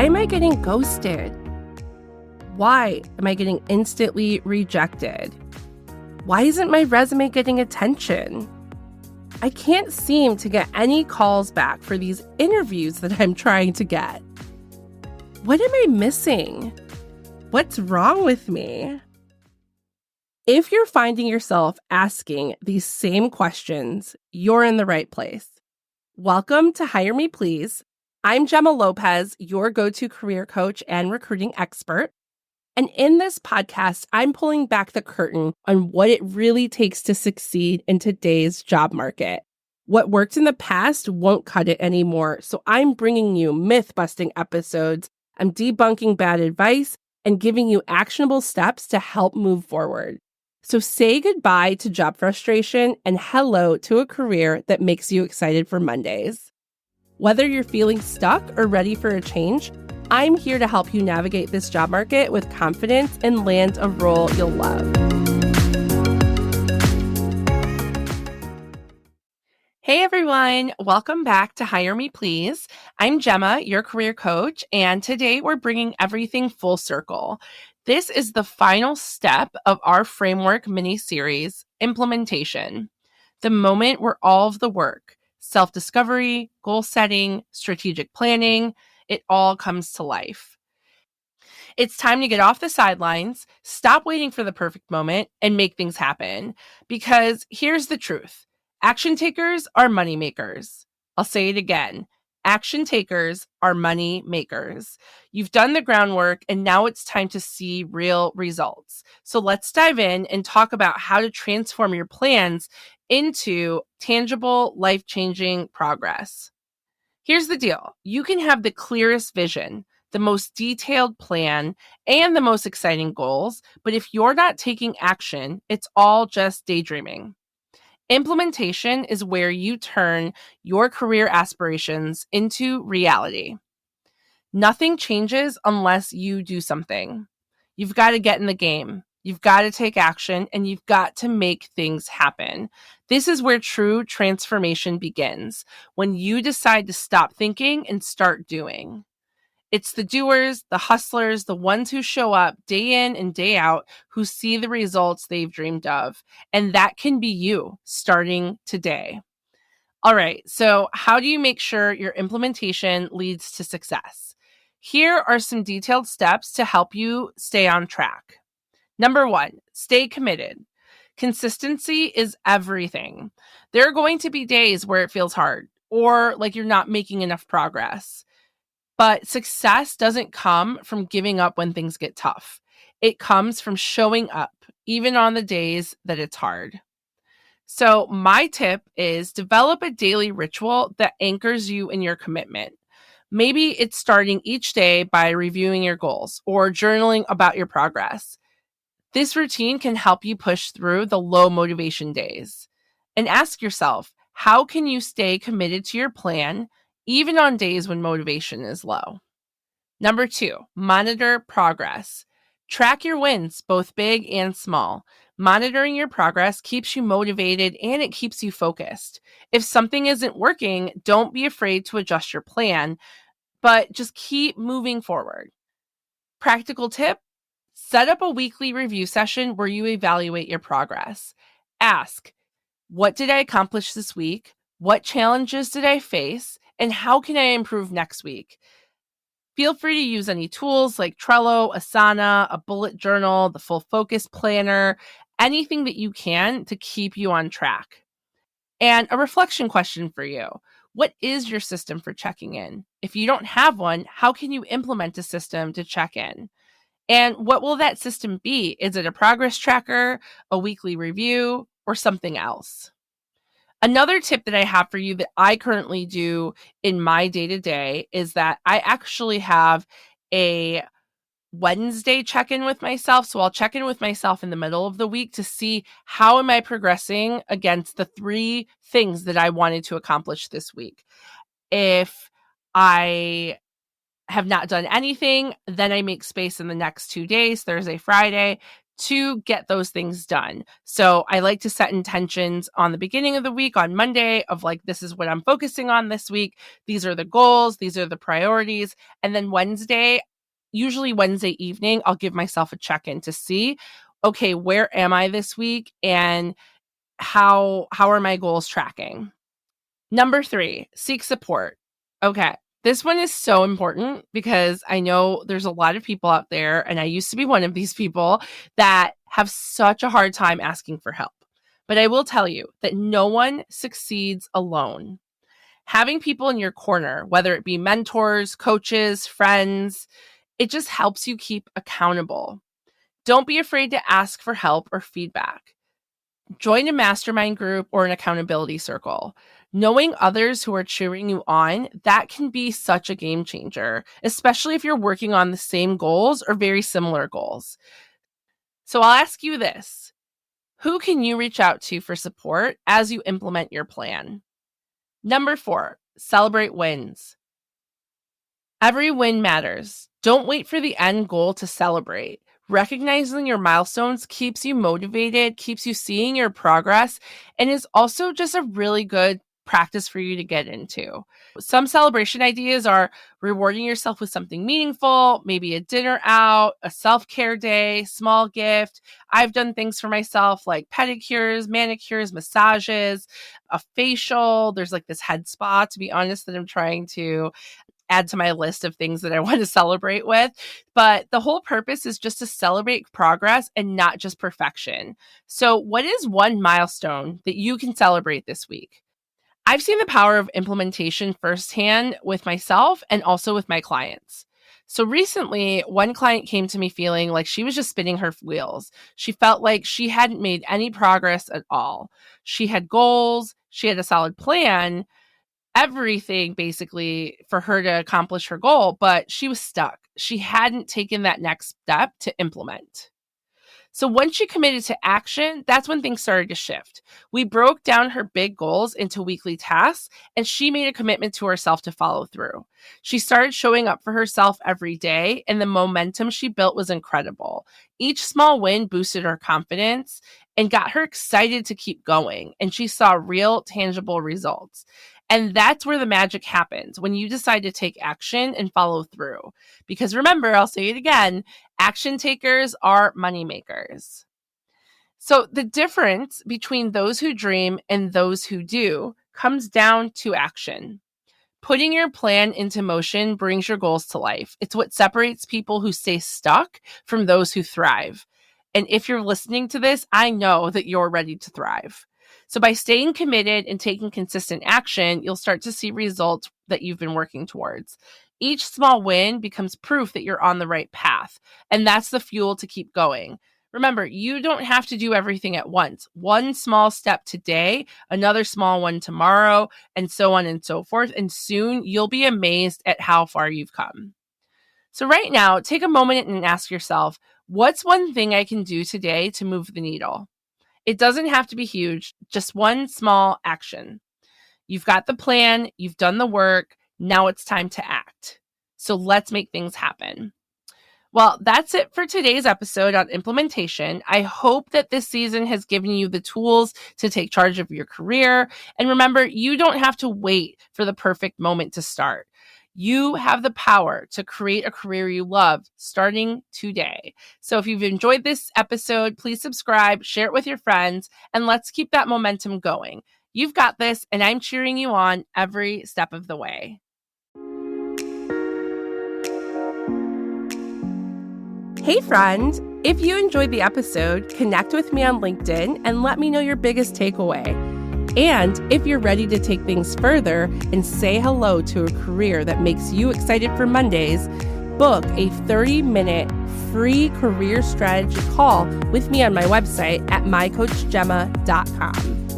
Why am I getting ghosted? Why am I getting instantly rejected? Why isn't my resume getting attention? I can't seem to get any calls back for these interviews that I'm trying to get. What am I missing? What's wrong with me? If you're finding yourself asking these same questions, you're in the right place. Welcome to Hire Me Pls. I'm Gemma Lopez, your go-to career coach and recruiting expert. And in this podcast, I'm pulling back the curtain on what it really takes to succeed in today's job market. What worked in the past won't cut it anymore, so I'm bringing you myth-busting episodes. I'm debunking bad advice and giving you actionable steps to help move forward. So say goodbye to job frustration and hello to a career that makes you excited for Mondays. Whether you're feeling stuck or ready for a change, I'm here to help you navigate this job market with confidence and land a role you'll love. Hey everyone, welcome back to Hire Me Pls. I'm Gemma, your career coach, and today we're bringing everything full circle. This is the final step of our framework mini-series, implementation. The moment where all of the work, self-discovery, goal setting, strategic planning, it all comes to life. It's time to get off the sidelines, stop waiting for the perfect moment, and make things happen. Because here's the truth. Action takers are money makers. I'll say it again. Action takers are money makers. You've done the groundwork and now it's time to see real results. So let's dive in and talk about how to transform your plans into tangible, life-changing progress. Here's the deal. You can have the clearest vision, the most detailed plan, and the most exciting goals, but if you're not taking action, it's all just daydreaming. Implementation is where you turn your career aspirations into reality. Nothing changes unless you do something. You've got to get in the game. You've got to take action and you've got to make things happen. This is where true transformation begins, when you decide to stop thinking and start doing. It's the doers, the hustlers, the ones who show up day in and day out who see the results they've dreamed of. And that can be you starting today. All right, so how do you make sure your implementation leads to success? Here are some detailed steps to help you stay on track. Number 1, stay committed. Consistency is everything. There are going to be days where it feels hard or like you're not making enough progress. But success doesn't come from giving up when things get tough. It comes from showing up, even on the days that it's hard. So my tip is develop a daily ritual that anchors you in your commitment. Maybe it's starting each day by reviewing your goals or journaling about your progress. This routine can help you push through the low motivation days. And ask yourself, how can you stay committed to your plan even on days when motivation is low? Number 2, monitor progress. Track your wins, both big and small. Monitoring your progress keeps you motivated and it keeps you focused. If something isn't working, don't be afraid to adjust your plan, but just keep moving forward. Practical tip, set up a weekly review session where you evaluate your progress. Ask, what did I accomplish this week? What challenges did I face? And how can I improve next week? Feel free to use any tools like Trello, Asana, a bullet journal, the full focus planner, anything that you can to keep you on track. And a reflection question for you. What is your system for checking in? If you don't have one, how can you implement a system to check in? And what will that system be? Is it a progress tracker, a weekly review, or something else? Another tip that I have for you that I currently do in my day-to-day is that I actually have a Wednesday check-in with myself. So I'll check in with myself in the middle of the week to see how am I progressing against the 3 things that I wanted to accomplish this week. If I have not done anything, then I make space in the next 2 days, Thursday, Friday, to get those things done. So I like to set intentions on the beginning of the week on Monday of like, this is what I'm focusing on this week. These are the goals. These are the priorities. And then usually Wednesday evening, I'll give myself a check-in to see, okay, where am I this week? And how are my goals tracking? Number 3, seek support. Okay. This one is so important because I know there's a lot of people out there, and I used to be one of these people that have such a hard time asking for help. But I will tell you that no one succeeds alone. Having people in your corner, whether it be mentors, coaches, friends, it just helps you keep accountable. Don't be afraid to ask for help or feedback. Join a mastermind group or an accountability circle. Knowing others who are cheering you on, that can be such a game changer, especially if you're working on the same goals or very similar goals. So I'll ask you this. Who can you reach out to for support as you implement your plan? Number 4, celebrate wins. Every win matters. Don't wait for the end goal to celebrate. Recognizing your milestones keeps you motivated, keeps you seeing your progress, and is also just a really good practice for you to get into. Some celebration ideas are rewarding yourself with something meaningful, maybe a dinner out, a self-care day, small gift. I've done things for myself like pedicures, manicures, massages, a facial. There's like this head spa, to be honest, that I'm trying to add to my list of things that I want to celebrate with. But the whole purpose is just to celebrate progress and not just perfection. So what is one milestone that you can celebrate this week? I've seen the power of implementation firsthand with myself and also with my clients. So recently, one client came to me feeling like she was just spinning her wheels. She felt like she hadn't made any progress at all. She had goals, she had a solid plan, everything basically for her to accomplish her goal, but she was stuck. She hadn't taken that next step to implement. So once she committed to action, that's when things started to shift. We broke down her big goals into weekly tasks, and she made a commitment to herself to follow through. She started showing up for herself every day, and the momentum she built was incredible. Each small win boosted her confidence and got her excited to keep going, and she saw real, tangible results. And that's where the magic happens, when you decide to take action and follow through. Because remember, I'll say it again, action takers are money makers. So the difference between those who dream and those who do comes down to action. Putting your plan into motion brings your goals to life. It's what separates people who stay stuck from those who thrive. And if you're listening to this, I know that you're ready to thrive. So by staying committed and taking consistent action, you'll start to see results that you've been working towards. Each small win becomes proof that you're on the right path, and that's the fuel to keep going. Remember, you don't have to do everything at once. One small step today, another small one tomorrow, and so on and so forth, and soon you'll be amazed at how far you've come. So right now, take a moment and ask yourself, what's one thing I can do today to move the needle? It doesn't have to be huge, just one small action. You've got the plan, you've done the work, now it's time to act. So let's make things happen. Well, that's it for today's episode on implementation. I hope that this season has given you the tools to take charge of your career. And remember, you don't have to wait for the perfect moment to start. You have the power to create a career you love starting today. So if you've enjoyed this episode, please subscribe, share it with your friends, and let's keep that momentum going. You've got this, and I'm cheering you on every step of the way. Hey friend, if you enjoyed the episode, connect with me on LinkedIn and let me know your biggest takeaway. And if you're ready to take things further and say hello to a career that makes you excited for Mondays, book a 30-minute free career strategy call with me on my website at mycoachgemma.com.